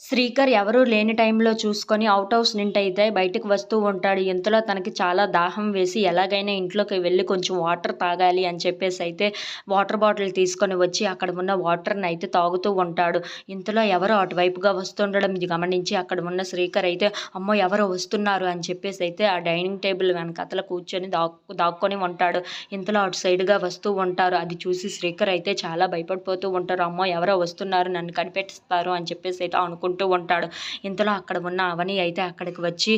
శ్రీకర్ ఎవరూ లేని టైంలో చూసుకొని ఔట్ హౌస్ నుండైతే బయటకు వస్తూ ఉంటాడు. ఇంతలో తనకి చాలా దాహం వేసి ఎలాగైనా ఇంట్లోకి వెళ్ళి కొంచెం వాటర్ తాగాలి అని చెప్పేసైతే వాటర్ బాటిల్ తీసుకొని వచ్చి అక్కడ ఉన్న వాటర్‌ని అయితే తాగుతూ ఉంటాడు. ఇంతలో ఎవరో అటువైపుగా వస్తుండడం గమనించి అక్కడ ఉన్న శ్రీకర్ అయితే అమ్మో! ఎవరో వస్తున్నారు అని చెప్పేసైతే ఆ డైనింగ్ టేబుల్ వెనకాతల కూర్చొని దాక్కొని ఉంటాడు. ఇంతలో అటు సైడ్‌గా వస్తూ ఉంటారు. అది చూసి శ్రీకర్ అయితే చాలా భయపడిపోతూ ఉంటారు. అమ్మో! ఎవరో వస్తున్నారు నన్ను కనిపెట్టిస్తారు అని చెప్పేసైతే అనుకుంటూ ఉంటాడు. ఇంతలో అక్కడ ఉన్న అవని అయితే అక్కడికి వచ్చి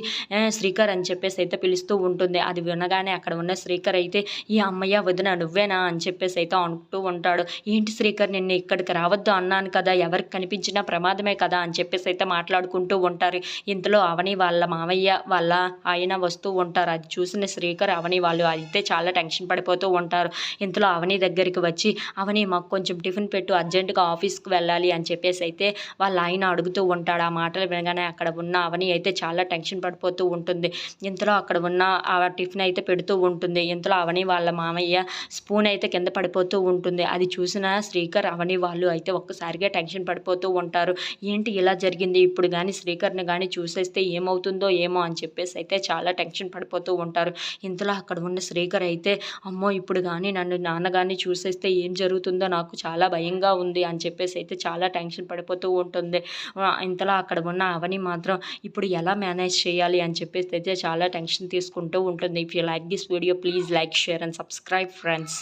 శ్రీకర్ అని చెప్పేసైతే పిలుస్తూ ఉంటుంది. అది వినగానే అక్కడ ఉన్న శ్రీకర్ అయితే ఈ హమ్మయ్య! వదిన నువ్వేనా అని చెప్పేసైతే అంటూ ఉంటాడు. ఏంటి శ్రీకర్ నిన్ను ఇక్కడికి రావద్దు అన్నాను కదా! ఎవరికి కనిపించినా ప్రమాదమే కదా! అని చెప్పేసైతే మాట్లాడుకుంటూ ఉంటారు. ఇంతలో అవని వాళ్ళ మామయ్య వాళ్ళ ఆయన వస్తూ ఉంటారు. అది చూసిన శ్రీకర్, అవని వాళ్ళు అయితే చాలా టెన్షన్ పడిపోతూ ఉంటారు. ఇంతలో అవని దగ్గరికి వచ్చి అవని మాకు కొంచెం టిఫిన్ పెట్టు అర్జెంట్‌గా ఆఫీస్‌కి వెళ్ళాలి అని చెప్పేసైతే వాళ్ళ ఆయన అడుగుతూ ఉంటాడు. ఆ మాటలు వినగానే అక్కడ ఉన్న అవని అయితే చాలా టెన్షన్ పడిపోతూ ఉంటుంది. ఇంతలో అక్కడ ఉన్న ఆ టిఫిన్ అయితే పెడుతూ ఉంటుంది. ఇంతలో అవని వాళ్ళ మామయ్య స్పూన్ అయితే కింద పడిపోతూ ఉంటుంది. అది చూసిన శ్రీకర్, అవని వాళ్ళు అయితే ఒక్కసారిగా టెన్షన్ పడిపోతూ ఉంటారు. ఏంటి ఇలా జరిగింది? ఇప్పుడు గాని శ్రీకర్‌ని గాని చూసేస్తే ఏమవుతుందో ఏమో అని చెప్పేసి అయితే చాలా టెన్షన్ పడిపోతూ ఉంటారు. ఇంతలో అక్కడ ఉన్న శ్రీకర్ అయితే అమ్మో! ఇప్పుడు గాని నన్ను నాన్న గాని చూసేస్తే ఏం జరుగుతుందో నాకు చాలా భయంగా ఉంది అని చెప్పేసి అయితే చాలా టెన్షన్ పడిపోతూ ఉంటుంది. ఇంతలో అక్కడ ఉన్న అవని మాత్రం ఇప్పుడు ఎలా మేనేజ్ చేయాలి అని చెప్పేసి అయితే చాలా టెన్షన్ తీసుకుంటూ ఉంటుంది. If you like this video please like, share and subscribe friends.